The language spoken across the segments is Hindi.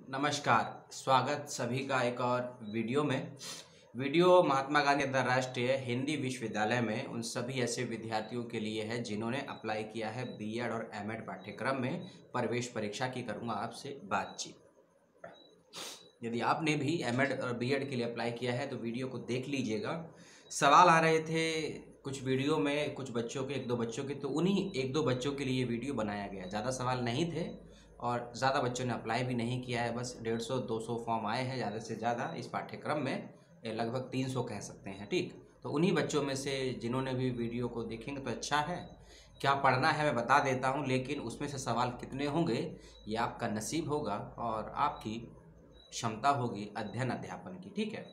नमस्कार, स्वागत सभी का एक और वीडियो में। वीडियो महात्मा गांधी अंतर्राष्ट्रीय हिंदी विश्वविद्यालय में उन सभी ऐसे विद्यार्थियों के लिए है जिन्होंने अप्लाई किया है बीएड और एमएड पाठ्यक्रम में प्रवेश परीक्षा की करूंगा आपसे बातचीत। यदि आपने भी एमएड और बीएड के लिए अप्लाई किया है तो वीडियो को देख लीजिएगा। सवाल आ रहे थे कुछ वीडियो में, कुछ बच्चों के, एक दो बच्चों के, तो उन्हीं एक दो बच्चों के लिए वीडियो बनाया गया। ज़्यादा सवाल नहीं थे और ज़्यादा बच्चों ने अप्लाई भी नहीं किया है। बस 150-200 फॉर्म आए हैं ज़्यादा से ज़्यादा इस पाठ्यक्रम में, लगभग 300 कह सकते हैं। ठीक, तो उन्हीं बच्चों में से जिन्होंने भी वीडियो को देखेंगे तो अच्छा है। क्या पढ़ना है मैं बता देता हूँ, लेकिन उसमें से सवाल कितने होंगे ये आपका नसीब होगा और आपकी क्षमता होगी अध्ययन अध्यापन की। ठीक है,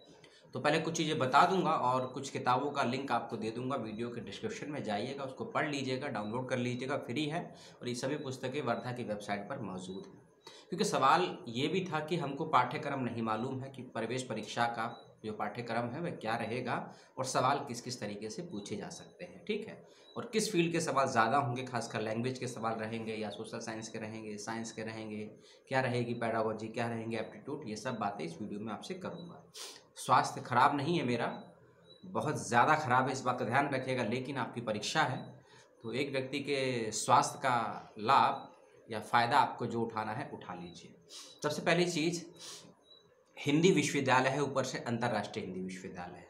तो पहले कुछ चीज़ें बता दूंगा और कुछ किताबों का लिंक आपको दे दूंगा। वीडियो के डिस्क्रिप्शन में जाइएगा, उसको पढ़ लीजिएगा, डाउनलोड कर लीजिएगा, फ्री है। और ये सभी पुस्तकें वर्धा की वेबसाइट पर मौजूद हैं। क्योंकि सवाल ये भी था कि हमको पाठ्यक्रम नहीं मालूम है कि प्रवेश परीक्षा का जो पाठ्यक्रम है वह क्या रहेगा और सवाल किस किस तरीके से पूछे जा सकते हैं। ठीक है, और किस फील्ड के सवाल ज़्यादा होंगे, खासकर लैंग्वेज के सवाल रहेंगे या सोशल साइंस के रहेंगे, साइंस के रहेंगे, क्या रहेगी पेडागोजी, क्या रहेंगे एप्टीट्यूड, ये सब बातें इस वीडियो में आपसे करूँगा। स्वास्थ्य खराब नहीं है मेरा, बहुत ज़्यादा खराब है, इस बात का ध्यान रखिएगा। लेकिन आपकी परीक्षा है तो एक व्यक्ति के स्वास्थ्य का लाभ या फ़ायदा आपको जो उठाना है उठा लीजिए। सबसे पहली चीज़, हिंदी विश्वविद्यालय है, ऊपर से अंतर्राष्ट्रीय हिंदी विश्वविद्यालय है।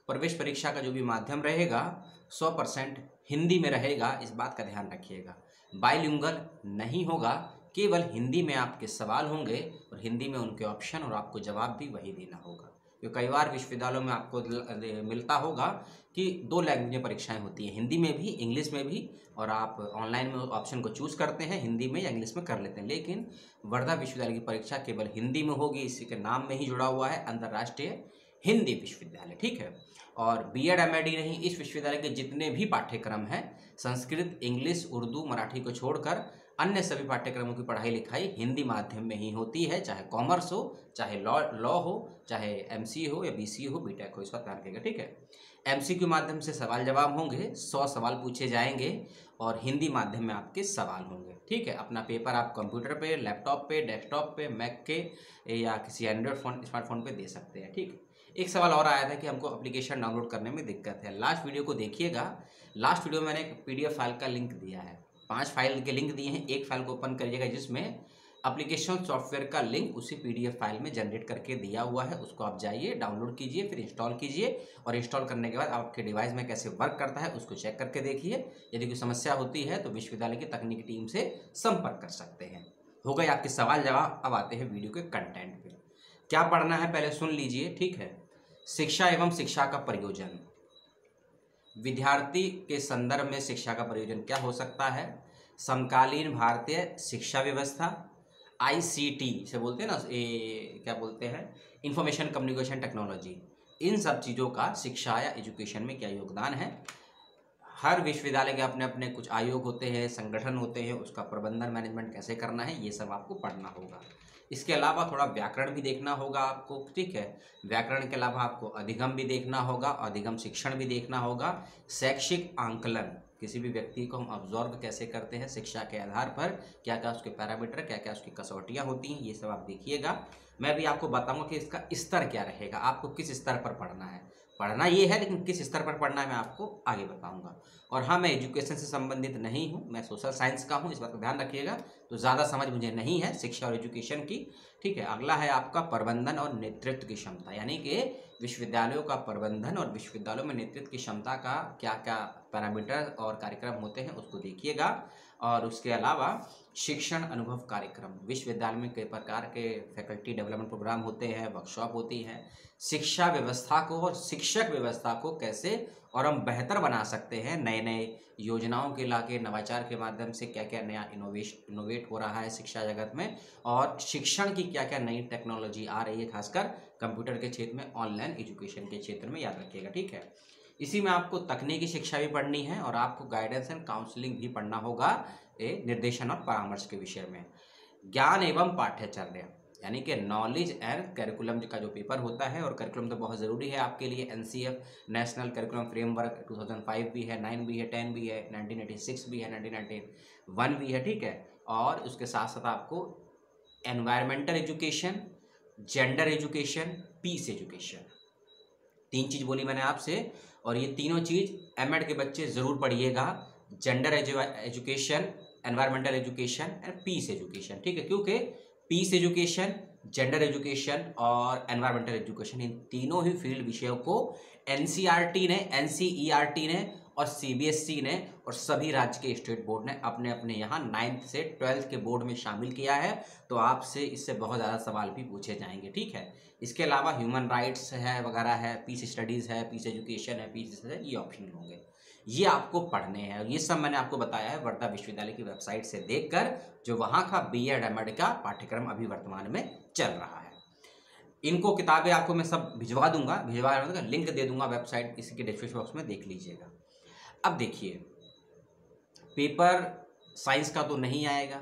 प्रवेश परीक्षा का जो भी माध्यम रहेगा 100% हिंदी में रहेगा, इस बात का ध्यान रखिएगा। बाइलिंगुअल नहीं होगा, केवल हिंदी में आपके सवाल होंगे और हिंदी में उनके ऑप्शन, और आपको जवाब भी वही देना होगा। जो कई बार विश्वविद्यालयों में आपको मिलता होगा कि 2 लैंग्वेज में परीक्षाएं होती हैं, हिंदी में भी इंग्लिश में भी, और आप ऑनलाइन में ऑप्शन को चूज़ करते हैं, हिंदी में या इंग्लिश में कर लेते हैं। लेकिन वर्धा विश्वविद्यालय की परीक्षा केवल हिंदी में होगी, इसी के नाम में ही जुड़ा हुआ है अंतर्राष्ट्रीय हिंदी विश्वविद्यालय। ठीक है, और बीएड एमएड ही नहीं, इस विश्वविद्यालय के जितने भी पाठ्यक्रम हैं, संस्कृत, इंग्लिश, उर्दू, मराठी को छोड़कर अन्य सभी पाठ्यक्रमों की पढ़ाई लिखाई हिंदी माध्यम में ही होती है। चाहे कॉमर्स हो, चाहे लॉ हो, चाहे एमसी हो या बीसी हो, बीटेक हो, इस बात ध्यान रखिएगा। ठीक है, एमसीक्यू माध्यम से सवाल जवाब होंगे, 100 सवाल पूछे जाएंगे और हिंदी माध्यम में आपके सवाल होंगे। ठीक है, अपना पेपर आप कंप्यूटर पे, लैपटॉप पे, डेस्कटॉप पे, मैक के या किसी एंड्रॉयड फोन, स्मार्टफोन पे दे सकते हैं। ठीक, एक सवाल और आया था कि हमको एप्लीकेशन डाउनलोड करने में दिक्कत है। लास्ट वीडियो को देखिएगा, लास्ट वीडियो में मैंने एक पीडीएफ फाइल का लिंक दिया है, 5 फाइल के लिंक दिए हैं। एक फाइल को ओपन करिएगा जिसमें एप्लीकेशन सॉफ्टवेयर का लिंक उसी पीडीएफ फाइल में जनरेट करके दिया हुआ है, उसको आप जाइए, डाउनलोड कीजिए, फिर इंस्टॉल कीजिए, और इंस्टॉल करने के बाद आपके डिवाइस में कैसे वर्क करता है उसको चेक करके देखिए। यदि कोई समस्या होती है तो विश्वविद्यालय की तकनीकी टीम से संपर्क कर सकते हैं। हो गए आपके सवाल जवाब। अब आते हैं वीडियो के कंटेंट पे। क्या पढ़ना है पहले सुन लीजिए। ठीक है, शिक्षा एवं शिक्षा का प्रयोजन। विद्यार्थी के संदर्भ में शिक्षा का प्रयोजन क्या हो सकता है? समकालीन भारतीय शिक्षा व्यवस्था, आईसीटी से बोलते हैं ना, ये क्या बोलते हैं, इंफॉर्मेशन कम्युनिकेशन टेक्नोलॉजी, इन सब चीज़ों का शिक्षा या एजुकेशन में क्या योगदान है। हर विश्वविद्यालय के अपने अपने कुछ आयोग होते हैं, संगठन होते हैं, उसका प्रबंधन मैनेजमेंट कैसे करना है ये सब आपको पढ़ना होगा। इसके अलावा थोड़ा व्याकरण भी देखना होगा आपको। ठीक है, व्याकरण के अलावा आपको अधिगम भी देखना होगा, अधिगम शिक्षण भी देखना होगा। शैक्षिक आंकलन, किसी भी व्यक्ति को हम ऑब्जर्व कैसे करते हैं शिक्षा के आधार पर, क्या क्या उसके पैरामीटर, क्या क्या उसकी कसौटियाँ होती हैं, ये सब आप देखिएगा। मैं भी आपको बताऊंगा कि इसका स्तर क्या रहेगा, आपको किस स्तर पर पढ़ना है। पढ़ना ये है, लेकिन किस स्तर पर पढ़ना है मैं आपको आगे बताऊंगा। और हाँ, मैं एजुकेशन से संबंधित नहीं हूँ, मैं सोशल साइंस का हूँ, इस बात का ध्यान रखिएगा। तो ज़्यादा समझ मुझे नहीं है शिक्षा और एजुकेशन की। ठीक है, अगला है आपका प्रबंधन और नेतृत्व की क्षमता, यानी कि विश्वविद्यालयों का प्रबंधन और विश्वविद्यालयों में नेतृत्व की क्षमता का क्या क्या पैरामीटर और कार्यक्रम होते हैं उसको देखिएगा। और उसके अलावा शिक्षण अनुभव कार्यक्रम, विश्वविद्यालय में कई प्रकार के फैकल्टी डेवलपमेंट प्रोग्राम होते हैं, वर्कशॉप होती है। शिक्षा व्यवस्था को और शिक्षक व्यवस्था को कैसे और हम बेहतर बना सकते हैं, नए नए योजनाओं के लाके नवाचार के माध्यम से क्या क्या नया इनोवेट हो रहा है शिक्षा जगत में, और शिक्षण की क्या क्या नई टेक्नोलॉजी आ रही है, खासकर कंप्यूटर के क्षेत्र में, ऑनलाइन एजुकेशन के क्षेत्र में, याद रखिएगा। ठीक है, इसी में आपको तकनीकी शिक्षा भी पढ़नी है और आपको गाइडेंस एंड काउंसलिंग भी पढ़ना होगा, निर्देशन और परामर्श के विषय में। ज्ञान एवं पाठ्यचर्या, यानी कि नॉलेज एंड करिकुलम का जो पेपर होता है, और करिकुलम तो बहुत ज़रूरी है आपके लिए। एनसीएफ नेशनल करिकुलम फ्रेमवर्क 2005 भी है, 9 भी है, 10 भी है, 1986 भी है, 1991 भी है। ठीक है, और उसके साथ साथ आपको environmental education, gender education, peace education. 3 चीज़ बोली मैंने आपसे, और ये तीनों चीज़ एमएड के बच्चे ज़रूर पढ़िएगा। Gender education, environmental education and peace education, ठीक है। क्योंकि पीस एजुकेशन, जेंडर एजुकेशन और एनवायरमेंटल एजुकेशन, इन तीनों ही फील्ड विषयों को एनसीईआरटी ने और सीबीएसई ने और सभी राज्य के स्टेट बोर्ड ने अपने अपने यहाँ 9th से 12th के बोर्ड में शामिल किया है। तो आपसे इससे बहुत ज़्यादा सवाल भी पूछे जाएंगे, ठीक है। इसके अलावा ह्यूमन राइट्स है वगैरह है, पीस स्टडीज़ है, पीस एजुकेशन है, पीस है, ये ऑप्शन होंगे, ये आपको पढ़ने हैं। और ये सब मैंने आपको बताया है वर्धा विश्वविद्यालय की वेबसाइट से देखकर, जो वहाँ का बीएड एमएड का पाठ्यक्रम अभी वर्तमान में चल रहा है। इनको किताबें आपको मैं सब भिजवा दूंगा, लिंक दे दूंगा वेबसाइट, इसी के डिस्क्रिप्शन बॉक्स में देख लीजिएगा। अब देखिए, पेपर साइंस का तो नहीं आएगा,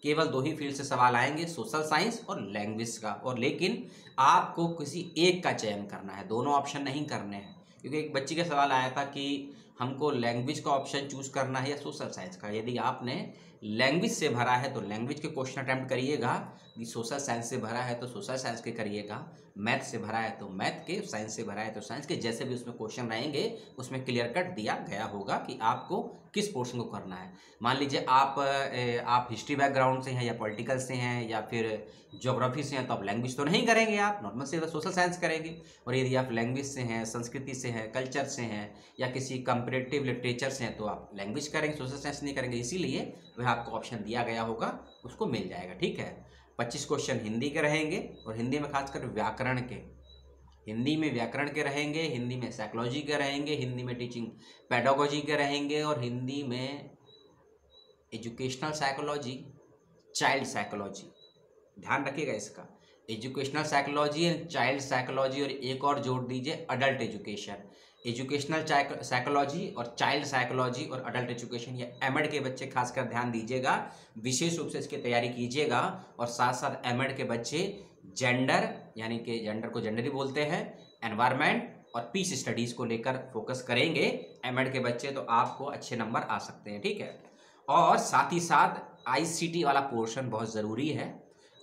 केवल 2 ही फील्ड से सवाल आएंगे, सोशल साइंस और लैंग्वेज का। और लेकिन आपको किसी एक का चयन करना है, दोनों ऑप्शन नहीं करने हैं। क्योंकि एक बच्ची का सवाल आया था कि हमको लैंग्वेज का ऑप्शन चूज करना है या सोशल साइंस का। यदि आपने लैंग्वेज से भरा है तो लैंग्वेज के क्वेश्चन अटैम्प्ट करिएगा, कि सोशल साइंस से भरा है तो सोशल साइंस के करिएगा, मैथ से भरा है तो मैथ के, साइंस से भरा है तो साइंस के। जैसे भी उसमें क्वेश्चन रहेंगे उसमें क्लियर कट दिया गया होगा कि आपको किस पोर्शन को करना है। मान लीजिए आप हिस्ट्री बैकग्राउंड से हैं या पॉलिटिकल से हैं या फिर ज्योग्राफी से हैं, तो आप लैंग्वेज तो नहीं करेंगे, आप नॉर्मल से सोशल साइंस करेंगे। और यदि आप लैंग्वेज से हैं, संस्कृति से हैं, कल्चर से हैं या किसी कंपैरेटिव लिटरेचर से हैं, तो आप लैंग्वेज करेंगे, सोशल साइंस नहीं करेंगे। इसीलिए वह आपको ऑप्शन दिया गया होगा, उसको मिल जाएगा, ठीक है। 25 क्वेश्चन हिंदी के रहेंगे, और हिंदी में खासकर व्याकरण के, हिंदी में व्याकरण के रहेंगे, हिंदी में साइकोलॉजी के रहेंगे, हिंदी में टीचिंग पेडागोजी के रहेंगे, और हिंदी में एजुकेशनल साइकोलॉजी, चाइल्ड साइकोलॉजी। ध्यान रखिएगा इसका, educational psychology and child psychology, और एक और जोड़ दीजिए अडल्ट एजुकेशन। एजुकेशनल साइकोलॉजी और चाइल्ड साइकोलॉजी और अडल्ट एजुकेशन, ये एमएड के बच्चे खासकर ध्यान दीजिएगा, विशेष रूप से इसकी तैयारी कीजिएगा। और साथ साथ एमएड के बच्चे जेंडर, यानी कि जेंडर को जेंडर ही बोलते हैं, एनवायरमेंट और पीस स्टडीज़ को लेकर फोकस करेंगे एमएड के बच्चे, तो आपको अच्छे नंबर आ सकते हैं, ठीक है। और साथ ही साथ आईसीटी वाला पोर्शन बहुत ज़रूरी है।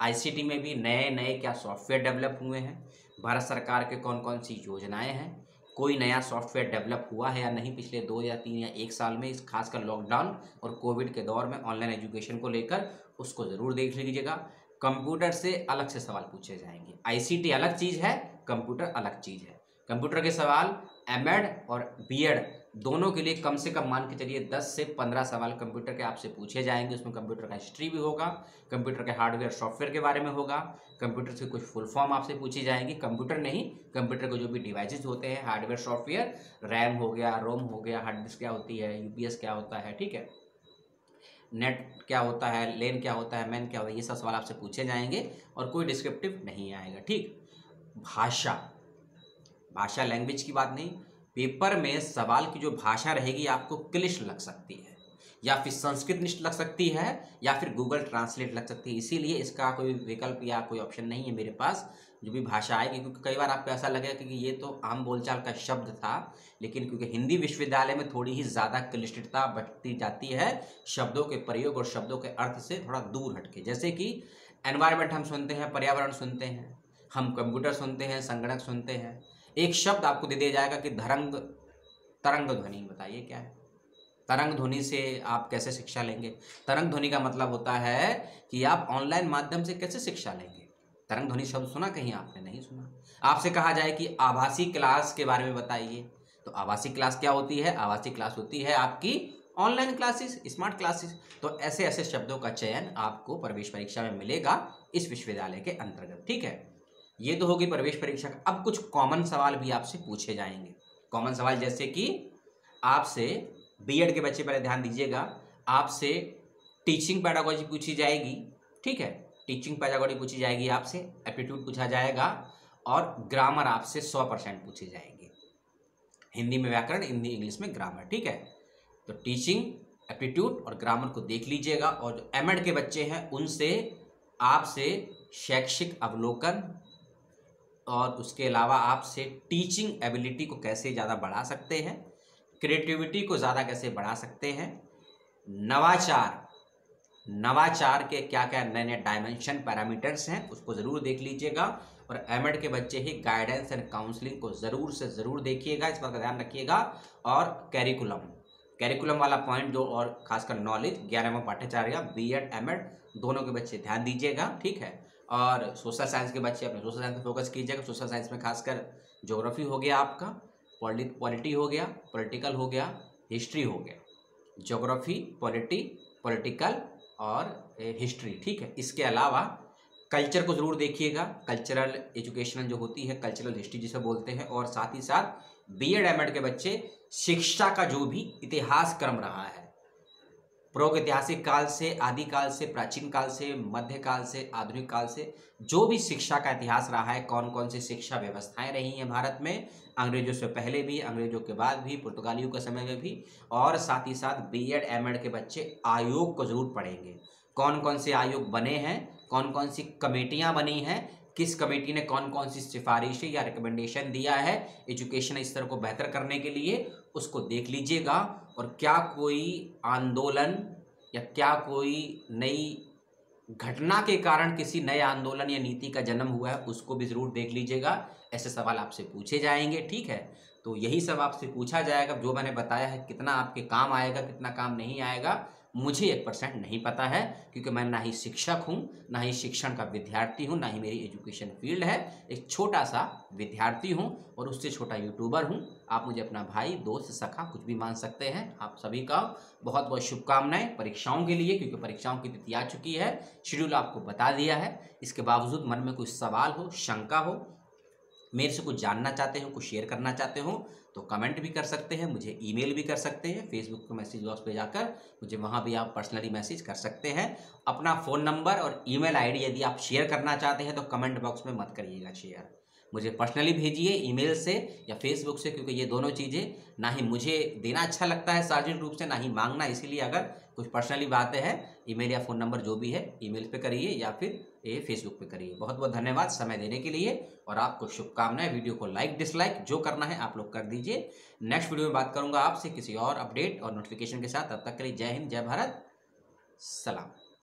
आईसीटी में भी नए नए क्या सॉफ्टवेयर डेवलप हुए हैं, भारत सरकार के कौन कौन सी योजनाएं हैं, कोई नया सॉफ्टवेयर डेवलप हुआ है या नहीं पिछले 2 या 3 या 1 साल में, इस खासकर लॉकडाउन और कोविड के दौर में ऑनलाइन एजुकेशन को लेकर, उसको ज़रूर देख लीजिएगा। कंप्यूटर से अलग से सवाल पूछे जाएंगे, आईसीटी अलग चीज़ है, कंप्यूटर अलग चीज़ है। कंप्यूटर के सवाल एमएड और बीएड दोनों के लिए कम से कम मान के चलिए 10 से 15 सवाल कंप्यूटर के आपसे पूछे जाएंगे। उसमें कंप्यूटर का हिस्ट्री भी होगा, कंप्यूटर के हार्डवेयर सॉफ्टवेयर के बारे में होगा, कंप्यूटर से कुछ फुल फॉर्म आपसे पूछी जाएंगी। कंप्यूटर नहीं, कंप्यूटर के जो भी डिवाइसेस होते हैं, हार्डवेयर सॉफ्टवेयर, रैम हो गया, रोम हो गया, हार्ड डिस्क क्या होती है, यूपीएस क्या होता है, ठीक है, नेट क्या होता है, लेन क्या होता है, मैन क्या होता है, ये सब सवाल आपसे पूछे जाएंगे और कोई डिस्क्रिप्टिव नहीं आएगा, ठीक। भाषा लैंग्वेज की बात नहीं, पेपर में सवाल की जो भाषा रहेगी आपको क्लिष्ट लग सकती है, या फिर संस्कृत निष्ठ लग सकती है, या फिर गूगल ट्रांसलेट लग सकती है। इसीलिए इसका कोई विकल्प या कोई ऑप्शन नहीं है मेरे पास, जो भी भाषा आएगी। क्योंकि कई बार आपको ऐसा लगेगा कि ये तो आम बोलचाल का शब्द था, लेकिन क्योंकि हिंदी विश्वविद्यालय में थोड़ी ही ज़्यादा क्लिष्टता बढ़ती जाती है शब्दों के प्रयोग और शब्दों के अर्थ से थोड़ा दूर हटके। जैसे कि एनवायरनमेंट हम सुनते हैं, पर्यावरण सुनते हैं, हम कंप्यूटर सुनते हैं, संगणक सुनते हैं। एक शब्द आपको दे दिया जाएगा कि तरंग ध्वनि, बताइए क्या है तरंग ध्वनि, से आप कैसे शिक्षा लेंगे। तरंग ध्वनि का मतलब होता है कि आप ऑनलाइन माध्यम से कैसे शिक्षा लेंगे। तरंग ध्वनि शब्द सुना कहीं आपने? नहीं सुना। आपसे कहा जाए कि आभासी क्लास के बारे में बताइए, तो आभासी क्लास क्या होती है? आभासी क्लास होती है आपकी ऑनलाइन क्लासेस, स्मार्ट क्लासेस। तो ऐसे ऐसे शब्दों का चयन आपको प्रवेश परीक्षा में मिलेगा इस विश्वविद्यालय के अंतर्गत, ठीक है। ये तो होगी प्रवेश परीक्षा का। अब कुछ कॉमन सवाल भी आपसे पूछे जाएंगे। कॉमन सवाल जैसे कि आपसे बीएड के बच्चे, पहले ध्यान दीजिएगा, आपसे टीचिंग पेडागोजी पूछी जाएगी, ठीक है, टीचिंग पेडागोजी पूछी जाएगी आपसे, एप्टीट्यूड पूछा जाएगा और ग्रामर आपसे 100% पूछी जाएगी। हिंदी में व्याकरण, हिंदी इंग्लिश में ग्रामर, ठीक है। तो टीचिंग, एप्टीट्यूड और ग्रामर को देख लीजिएगा। और जो एमएड के बच्चे हैं उनसे आपसे शैक्षिक अवलोकन और उसके अलावा आपसे टीचिंग एबिलिटी को कैसे ज़्यादा बढ़ा सकते हैं, क्रिएटिविटी को ज़्यादा कैसे बढ़ा सकते हैं, नवाचार के क्या क्या नए नए डायमेंशन पैरामीटर्स हैं उसको ज़रूर देख लीजिएगा। और एमएड के बच्चे ही गाइडेंस एंड काउंसलिंग को ज़रूर से ज़रूर देखिएगा, इस बात का ध्यान रखिएगा। और कैरिकुलम वाला पॉइंट जो, और खासकर नॉलेज 11वां पाठ्यचर्या बीएड एमएड दोनों के बच्चे ध्यान दीजिएगा, ठीक है। और सोशल साइंस के बच्चे अपने सोशल साइंस पे फोकस कीजिएगा। सोशल साइंस में खासकर ज्योग्राफी हो गया, आपका पॉलिटी हो गया, पॉलिटिकल हो गया, हिस्ट्री हो गया। ज्योग्राफी, पॉलिटिकल और हिस्ट्री, ठीक है। इसके अलावा कल्चर को ज़रूर देखिएगा, कल्चरल एजुकेशनल जो होती है, कल्चरल हिस्ट्री जिसे बोलते हैं। और साथ ही साथ बीएड एमएड के बच्चे शिक्षा का जो भी इतिहास क्रम रहा है, प्रागैतिहासिक काल से, आदिकाल से, प्राचीन काल से, मध्यकाल से, आधुनिक काल से, जो भी शिक्षा का इतिहास रहा है, कौन कौन सी शिक्षा व्यवस्थाएं रही हैं भारत में, अंग्रेजों से पहले भी, अंग्रेजों के बाद भी, पुर्तगालियों के समय में भी। और साथ ही साथ बीएड एमएड के बच्चे आयोग को जरूर पढ़ेंगे, कौन कौन से आयोग बने हैं, कौन कौन सी कमेटियां बनी हैं, किस कमेटी ने कौन कौन सी सिफारिशें या रिकमेंडेशन दिया है एजुकेशन स्तर को बेहतर करने के लिए, उसको देख लीजिएगा। और क्या कोई आंदोलन या क्या कोई नई घटना के कारण किसी नए आंदोलन या नीति का जन्म हुआ है, उसको भी ज़रूर देख लीजिएगा। ऐसे सवाल आपसे पूछे जाएंगे, ठीक है। तो यही सब आपसे पूछा जाएगा। जो मैंने बताया है कितना आपके काम आएगा, कितना काम नहीं आएगा, मुझे 1% नहीं पता है, क्योंकि मैं ना ही शिक्षक हूँ, ना ही शिक्षण का विद्यार्थी हूँ, ना ही मेरी एजुकेशन फील्ड है। एक छोटा सा विद्यार्थी हूँ और उससे छोटा यूट्यूबर हूँ। आप मुझे अपना भाई, दोस्त, सखा कुछ भी मान सकते हैं। आप सभी का बहुत बहुत शुभकामनाएं परीक्षाओं के लिए, क्योंकि परीक्षाओं की तिथि आ चुकी है, शेड्यूल आपको बता दिया है। इसके बावजूद मन में कोई सवाल हो, शंका हो, मेरे से कुछ जानना चाहते हो, कुछ शेयर करना चाहते हो, तो कमेंट भी कर सकते हैं, मुझे ईमेल भी कर सकते हैं, फेसबुक के मैसेज बॉक्स पे जाकर मुझे वहाँ भी आप पर्सनली मैसेज कर सकते हैं। अपना फ़ोन नंबर और ईमेल आईडी यदि आप शेयर करना चाहते हैं तो कमेंट बॉक्स में मत करिएगा शेयर, मुझे पर्सनली भेजिए ईमेल से या फेसबुक से, क्योंकि ये दोनों चीज़ें ना ही मुझे देना अच्छा लगता है सार्वजनिक रूप से, ना ही मांगना। इसीलिए अगर कुछ पर्सनली बातें हैं, ईमेल या फ़ोन नंबर जो भी है ईमेल पे करिए या फिर ये फेसबुक पे करिए। बहुत बहुत धन्यवाद समय देने के लिए और आपको शुभकामनाएं। वीडियो को लाइक डिसलाइक जो करना है आप लोग कर दीजिए। नेक्स्ट वीडियो में बात करूंगा आपसे किसी और अपडेट और नोटिफिकेशन के साथ। तब तक के लिए जय हिंद, जय भारत, सलाम।